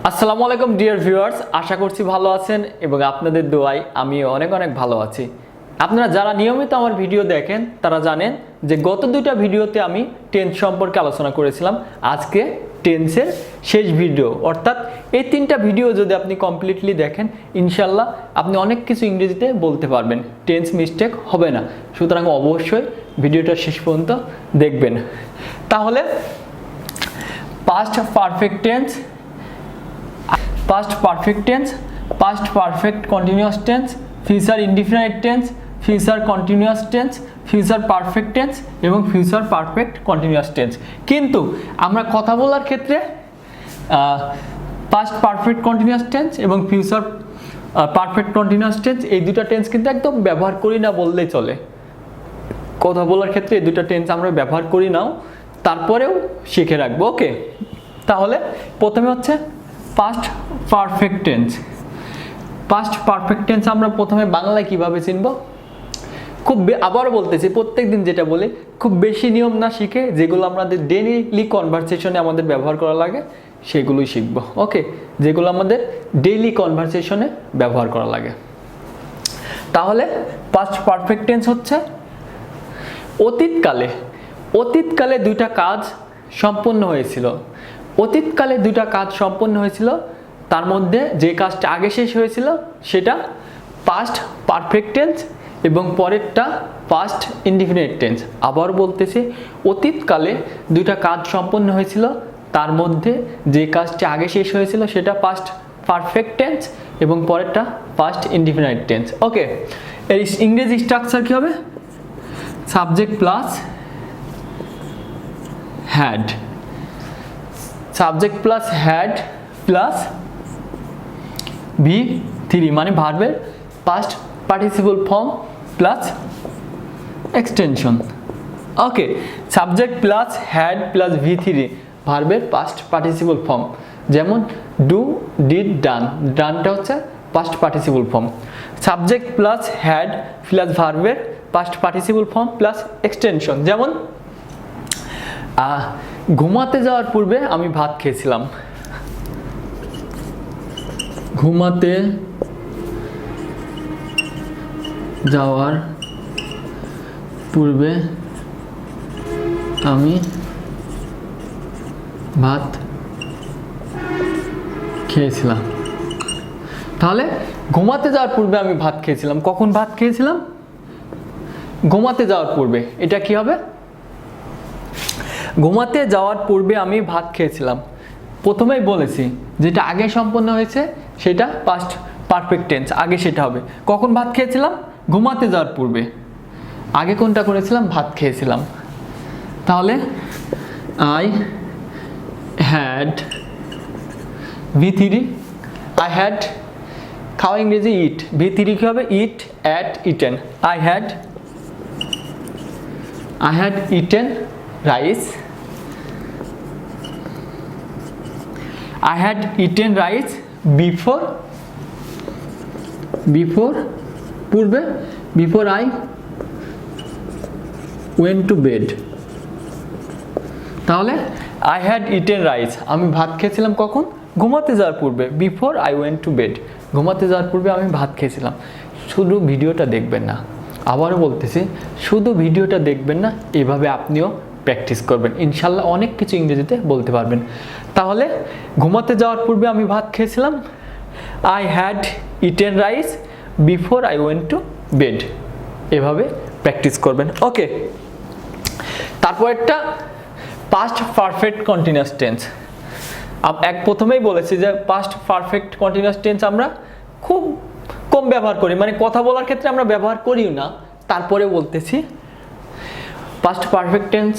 আসসালামু আলাইকুম dear viewers, আশা করছি ভালো আছেন এবং আপনাদের দোয়ায় আমি অনেক ভালো আছি। আপনারা যারা নিয়মিত আমার ভিডিও দেখেন তারা জানেন যে গত দুইটা ভিডিওতে আমি টেন্স সম্পর্কে আলোচনা করেছিলাম। আজকে টেন্সের শেষ ভিডিও, অর্থাৎ এই তিনটা ভিডিও যদি আপনি কমপ্লিটলি দেখেন ইনশাল্লাহ আপনি অনেক কিছু ইংরেজিতে বলতে পারবেন, টেন্স মিস্টেক হবে না। সুতরাং অবশ্যই ভিডিওটা শেষ পর্যন্ত দেখবেন। তাহলে past perfect tense, past perfect tense, past perfect continuous tense, future indefinite tense, future continuous tense, future perfect tense এবং future perfect continuous tense। কিন্তু আমরা কথা বলার ক্ষেত্রে past perfect continuous tense এবং future perfect continuous tense এই দুটো tense কিন্তু একদম ব্যবহার করি না বললেই চলে। কথা বলার ক্ষেত্রে এই দুটো টেন্স আমরা ব্যবহার করি নাও, তারপরেও শিখে রাখবো। ওকে, তাহলে প্রথমে হচ্ছে past perfect tense. Past perfect tense আমরা প্রথমে বাংলায় কিভাবে চিনব? আবার বলতেছি, প্রত্যেকদিন যেটা বলি, খুব বেশি নিয়ম না শিখে যেগুলো আমাদের ডেইলি কনভারসেশনে আমাদের ব্যবহার করা লাগে সেগুলোই শিখব। ওকে, যেগুলো আমাদের ডেইলি কনভারসেশনে ব্যবহার করা লাগে। তাহলে পাস্ট পারফেক্ট টেন্স হচ্ছে অতীতকালে দুইটা কাজ সম্পন্ন হয়েছিল। অতীতকালে দুইটা কাজ সম্পন্ন হয়েছিল, তার মধ্যে যে কাজটা আগে শেষ হয়েছিল সেটা পাস্ট পারফেক্ট টেন্স এবং পরেরটা পাস্ট ইনডিফিনিট টেন্স। আবার বলতেছি, অতীতকালে দুইটা কাজ সম্পন্ন হয়েছিল, তার মধ্যে যে কাজটা আগে শেষ হয়েছিল সেটা পাস্ট পারফেক্ট টেন্স এবং পরেরটা পাস্ট ইনডিফিনিট টেন্স। ওকে, এর ইংরেজি স্ট্রাকচার কি হবে? Subject plus had, subject plus had plus V3 মানে ভার্বের past participle form plus extension. Okay, subject plus had plus V3 ভার্বের পাস্ট পার্টিসিপল ফর্ম, যেমন ডু, ডিড, ডান। ডানটা হচ্ছে past participle form. Subject plus had plus ভার্বের past participle form plus extension, যেমন ঘুমাতে যাওয়ার পূর্বে আমি ভাত খেয়েছিলাম। ঘুমাতে যাওয়ার পূর্বে আমি ভাত খেয়েছিলাম। তাহলে ঘুমাতে যাওয়ার পূর্বে আমি ভাত খেয়েছিলাম, কখন ভাত খেয়েছিলাম? ঘুমাতে যাওয়ার পূর্বে। এটা কি হবে? ঘুমাতে যাওয়ার পূর্বে আমি ভাত খেয়েছিলাম। প্রথমেই বলেছি যেটা আগে সম্পন্ন হয়েছে সেটা পাস্ট পারফেক্ট টেন্স, আগে সেটা হবে। কখন ভাত খেয়েছিলাম? ঘুমাতে যাওয়ার পূর্বে। আগে কোনটা করেছিলাম? ভাত খেয়েছিলাম। তাহলে I had V3, I had, খাওয়া ইংরেজি ইট, V3 কি হবে? Eat, ate, eaten. I had eaten rice, I had eaten rice before পূর্বে, before I went to bed। তাহলে I had eaten rice, আমি ভাত খেয়েছিলাম কখন? ঘুমাতে যাওয়ার পূর্বে, before I went to bed। ঘুমাতে যাওয়ার পূর্বে আমি ভাত খেয়েছিলাম। শুধু ভিডিওটা দেখবেন না, আবারও বলতেছি, শুধু ভিডিওটা দেখবেন না, এভাবে আপনিও প্র্যাকটিস করবেন, ইনশাল্লাহ অনেক কিছু ইংরেজিতে বলতে পারবেন। তাহলে ঘুমাতে যাওয়ার পূর্বে আমি ভাত খেয়েছিলাম, I had eaten rice before I went to bed. এভাবে প্র্যাকটিস করবেন। ওকে, তারপর একটা পাস্ট পারফেক্ট কন্টিনিউয়াস টেন্স। প্রথমেই বলেছি যে পাস্ট পারফেক্ট কন্টিনিউয়াস টেন্স আমরা খুব কম ব্যবহার করি, মানে কথা বলার ক্ষেত্রে আমরা ব্যবহার করিও না, তারপরে বলতেছি past perfect tense,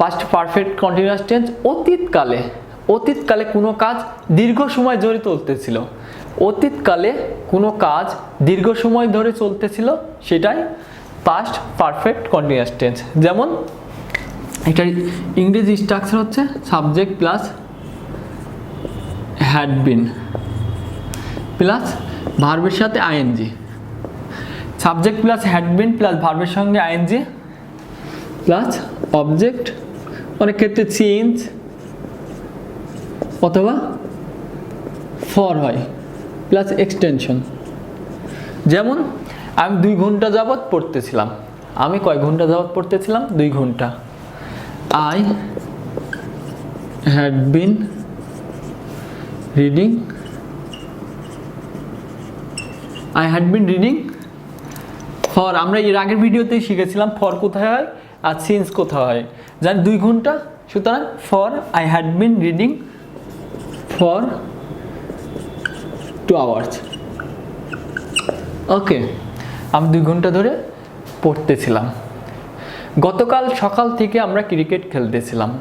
past perfect continuous tense অতীতকালে কোনো কাজ দীর্ঘ সময় ধরে চলতেছিল। অতীতকালে কোনো কাজ দীর্ঘ সময় ধরে চলতেছিল, সেটাই পাস্ট পারফেক্ট কন্টিনিউয়াস টেন্স। যেমন এটার ইংরেজি স্ট্রাকচার হচ্ছে subject plus had been plus ভার্বের সাথে ING. Subject plus had been plus ভার্বের সঙ্গে আইএনজি প্লাস অবজেক্ট, অনেক ক্ষেত্রে চেঞ্জ অথবা ফর হয় প্লাস এক্সটেনশন। যেমন আমি 2 ঘন্টা যাবত পড়তেছিলাম, আমি কয় ঘন্টা যাবত পড়তেছিলাম? 2 ঘন্টা। I had been reading, I had been reading for, আমরা এর আগের ভিডিওতেই শিখেছিলাম ফর কোথায় হয় আর সিন্স কোথায় হয়, জানি 2 ঘন্টা, সুতরাং for I had been reading for 2 hours. Okay, আমি 2 ঘন্টা ধরে পড়তেছিলাম। গতকাল সকাল থেকে আমরা ক্রিকেট খেলতেছিলাম,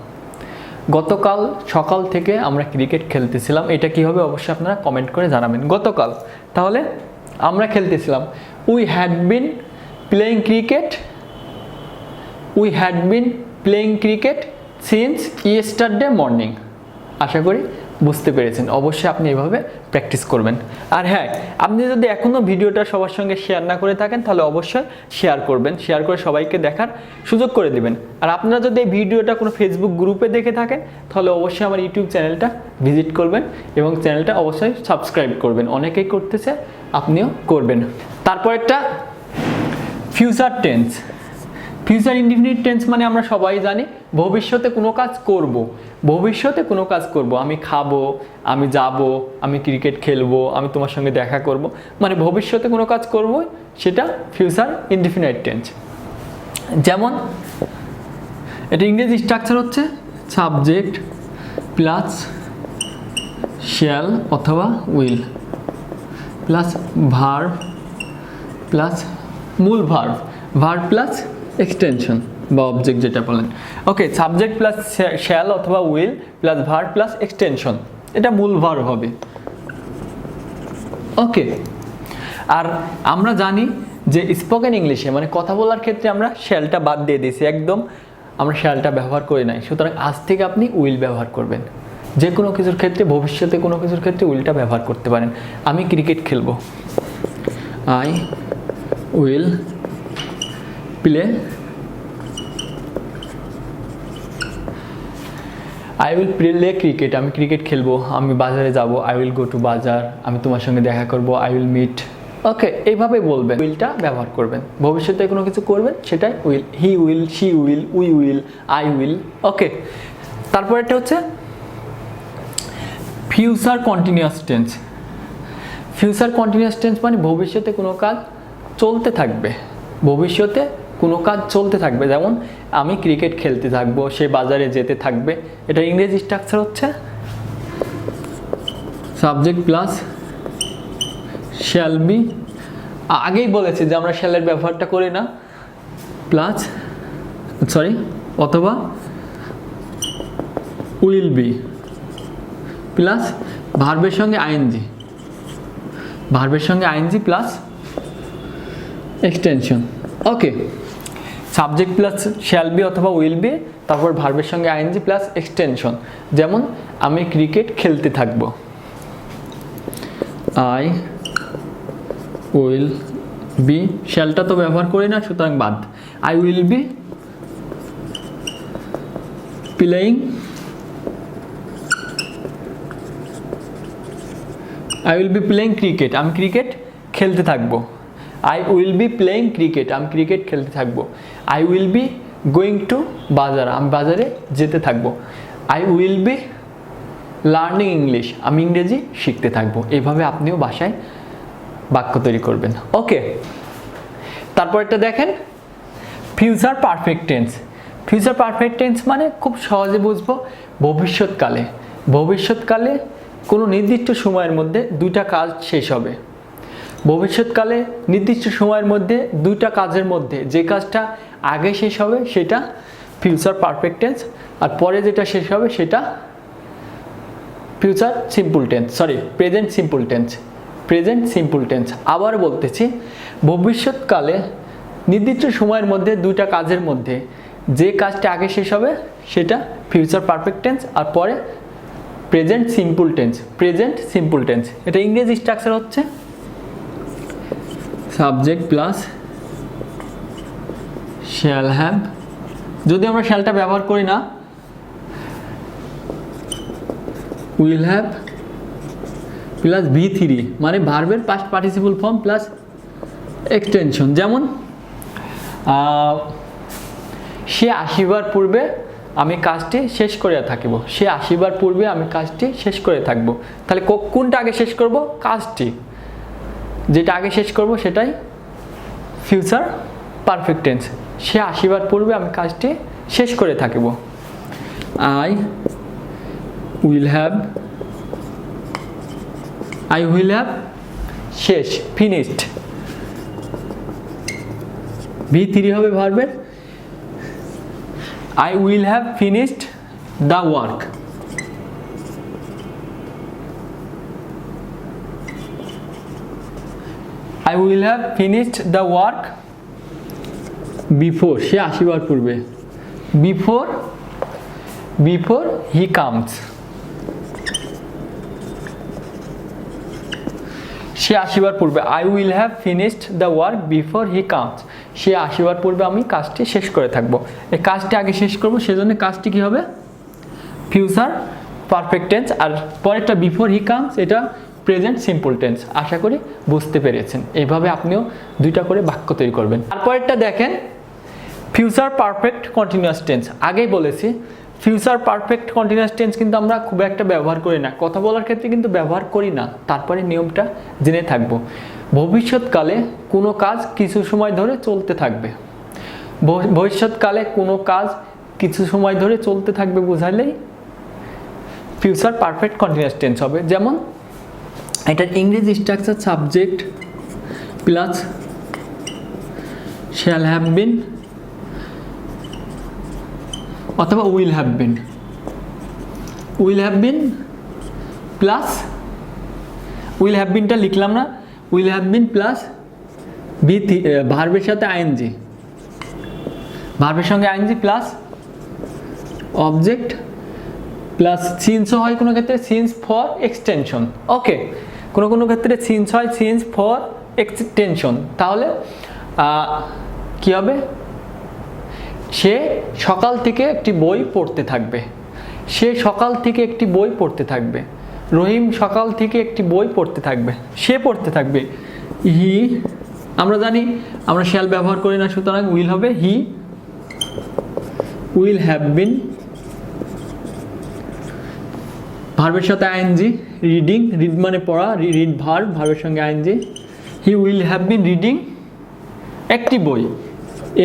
গতকাল সকাল থেকে আমরা ক্রিকেট খেলতেছিলাম, এটা কি হবে অবশ্যই আপনারা কমেন্ট করে জানাবেন। গতকাল তাহলে আমরা খেলতেছিলাম, we had been playing cricket, we had been playing cricket since yesterday morning. আশা করি বুঝতে পেরেছেন, অবশ্যই আপনি এভাবে প্র্যাকটিস করবেন। আর হ্যাঁ, আপনি যদি এখনও ভিডিওটা সবার সঙ্গে শেয়ার না করে থাকেন তাহলে অবশ্যই শেয়ার করবেন, শেয়ার করে সবাইকে দেখার সুযোগ করে দিবেন। আর আপনারা যদি এই ভিডিওটা কোনো ফেসবুক গ্রুপে দেখে থাকেন তাহলে অবশ্যই আমার ইউটিউব চ্যানেলটা ভিজিট করবেন এবং চ্যানেলটা অবশ্যই সাবস্ক্রাইব করবেন, অনেকেই করতেছে, আপনিও করবেন। তারপর একটা future tense. Future indefinite tense মানে আমরা সবাই জানি ভবিষ্যতে কোনো কাজ করব, ভবিষ্যতে কোনো কাজ করব, আমি খাবো, আমি যাব, আমি ক্রিকেট খেলবো, আমি তোমার সঙ্গে দেখা করব, মানে ভবিষ্যতে কোনো কাজ করব, সেটা ফিউচার ইনডিফিনিট টেন্স। যেমন এটা ইংরেজি স্ট্রাকচার হচ্ছে সাবজেক্ট প্লাস শ্যাল অথবা উইল প্লাস ভার্ব প্লাস মূল ভার্ব, ভার্ব প্লাস এক্সটেনশন বা অবজেক্ট যেটা বলেন। ওকে, সাবজেক্ট প্লাস শ্যাল অথবা will plus verb plus extension, এটা মূল ভার্ব হবে। ওকে, আর আমরা জানি যে স্পোকেন ইংলিশে মানে কথা বলার ক্ষেত্রে আমরা শ্যালটা বাদ দিয়ে দিয়েছি, একদম আমরা শ্যালটা ব্যবহার করি নাই, সুতরাং আজ থেকে আপনি উইল ব্যবহার করবেন। যে কোনো কিছুর ক্ষেত্রে, ভবিষ্যতে কোনো কিছুর ক্ষেত্রে উইলটা ব্যবহার করতে পারেন। আমি ক্রিকেট খেলবো, I will play, I will play cricket, আমি ক্রিকেট খেলবো। আমি বাজারে যাব, আই উইল গো টু বাজার। আমি তোমার সঙ্গে দেখা করব, আই উইল মিট। ওকে, এইভাবে বলবেন, উইলটা ব্যবহার করবেন। ভবিষ্যতে কোনো কিছু করবেন সেটাই will, he will, she will, we will, I will. Okay, তারপর একটা হচ্ছে future continuous tense. Future continuous tense মানে ভবিষ্যতে কোনো কাজ চলতে থাকবে, ভবিষ্যতে কোনো কাজ চলতে থাকবে। যেমন আমি ক্রিকেট খেলতে থাকবো, সে বাজারে যেতে থাকবে। এটা ইংরেজি স্ট্রাকচার হচ্ছে সাবজেক্ট প্লাস শ্যাল বি, আগেই বলেছি যে আমরা শ্যালের ব্যবহারটা করি না, প্লাস অথবা উইল বি প্লাস ভার্বের সঙ্গে আইএনজি, ভার্বের সঙ্গে ING plus extension. Okay, subject plus shall be অথবা উইল বি, তারপর ভার্বের সঙ্গে আইএনজি প্লাস এক্সটেনশন। যেমন আমি ক্রিকেট খেলতে থাকব, আই উইল বি, শ্যালটা তো ব্যবহার করি না সুতরাং বাদ, I will be playing, I will be playing cricket, আমি ক্রিকেট খেলতে থাকবো। I will be playing cricket, আমি ক্রিকেট খেলতে থাকবো। I will be going to বাজার, আমি বাজারে যেতে থাকবো। I will be learning English, আমি ইংরেজি শিখতে থাকবো। এইভাবে আপনিও বাসায় বাক্য তৈরি করবেন। ওকে, তারপর একটা দেখেন future perfect tense. Future perfect tense মানে খুব সহজে বুঝবো, ভবিষ্যৎকালে, ভবিষ্যৎকালে কোনো নির্দিষ্ট সময়ের মধ্যে 2টা কাজ শেষ হবে। ভবিষ্যৎকালে নির্দিষ্ট সময়ের মধ্যে 2টা কাজের মধ্যে যে কাজটা আগে শেষ হবে সেটা ফিউচার পারফেক্ট টেন্স, আর পরে যেটা শেষ হবে সেটা future simple tense, present simple tense, present simple tense. আবার বলতেছি, ভবিষ্যৎকালে নির্দিষ্ট সময়ের মধ্যে 2টা কাজের মধ্যে যে কাজটা আগে শেষ হবে সেটা ফিউচার পারফেক্ট টেন্স, আর পরে present simple tense, present simple tense. এটা ইংরেজি স্ট্রাকচার হচ্ছে সাবজেক্ট প্লাস শ্যাল হ্যাভ, যদি আমরা শ্যালটা ব্যবহার করি না, উইল হ্যাভ প্লাস V3 মানে ভার্বের past participle form plus extension. যেমন সে আসিবার পূর্বে আমি কাজটি শেষ করিয়া থাকিব, সে আসিবার পূর্বে আমি কাজটি শেষ করে থাকব। তাহলে কোনটা আগে শেষ করব? কাজটি, যেটা আগে শেষ করব সেটাই ফিউচার পারফেক্ট টেন্স। সে আসিবার পূর্বে আমি কাজটি শেষ করে থাকিব। আই উইল হ্যাভ শেষ, ফিনিশড। V3 হবে ভার্বের, I will have finished the work. I will have finished the work before, সে আসিবার পূর্বে, before he comes. সে আসিবার পূর্বে I will have finished the work before he comes. সে আসিবার পূর্বে আমি কাজটি শেষ করে থাকব। এই কাজটি আগে শেষ করব, সেজন্য কাজটি কি হবে? Future perfect tense. আর পরেরটা বিফোর হি কামস, এটা প্রেজেন্ট সিম্পল টেন্স। আশা করি বুঝতে পেরেছেন। এইভাবে আপনিও দুইটা করে বাক্য তৈরি করবেন। তারপরেরটা দেখেন, ফিউচার পারফেক্ট কন্টিনিউয়াস টেন্স। আগেই বলেছি ফিউচার পারফেক্ট কন্টিনিউয়াস টেন্স কিন্তু আমরা খুব একটা ব্যবহার করি না, কথা বলার ক্ষেত্রে কিন্তু ব্যবহার করি না। তারপরে নিয়মটা জেনে থাকব। ভবিষ্যৎকালে কোনো কাজ কিছু সময় ধরে চলতে থাকবে, ভবিষ্যৎকালে কোনো কাজ কিছু সময় ধরে চলতে থাকবে বোঝালেই ফিউচার পারফেক্ট কন্টিনিউয়াস টেন্স হবে। যেমন এটার ইংরেজি structure subject plus shall have been অথবা will have been plus will have বিনটা লিখলাম না, উইল হ্যাভ বিন প্লাস ভার্বের সাথে আইএনজি, ভার্বের সঙ্গে আইএনজি প্লাস অবজেক্ট প্লাস সিন্সও হয় কোনো ক্ষেত্রে, সিন্স ফর এক্সটেনশন। ওকে, কোনো ক্ষেত্রে সিন্স হয় সিন্স ফর এক্সটেনশন। তাহলে কি হবে? সে সকাল থেকে একটি বই পড়তে থাকবে, সে সকাল থেকে একটি বই পড়তে থাকবে। রহিম সকাল থেকে একটি বই পড়তে থাকবে, সে পড়তে থাকবে। হি, আমরা জানি আমরা শ্যাল ব্যবহার করি না, সুতরাং উইল হবে হি উইল হ্যাভ বিন, ভার্বের সাথে আইএনজি, রিডিং, রিড মানে পড়া, রিড ভার্ব, ভার্বের সঙ্গে ING. He will have been reading একটি বই,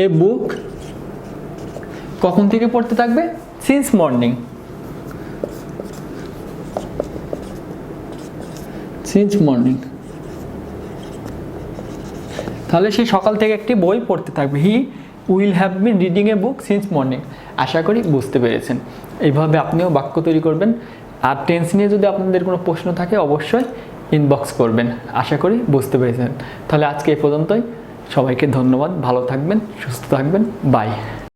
এ বুক। কখন থেকে পড়তে থাকবে? সিন্স মর্নিং, তাহলে সে সকাল থেকে একটি বই পড়তে থাকবে। He will have been reading a book since morning. আশা করি বুঝতে পেরেছেন। এইভাবে আপনিও বাক্য তৈরি করবেন। আর টেন্স নিয়ে যদি আপনাদের কোনো প্রশ্ন থাকে অবশ্যই ইনবক্স করবেন। আশা করি বুঝতে পেরেছেন। তাহলে আজকে এই পর্যন্তই। সবাইকে ধন্যবাদ, ভালো থাকবেন, সুস্থ থাকবেন, বাই।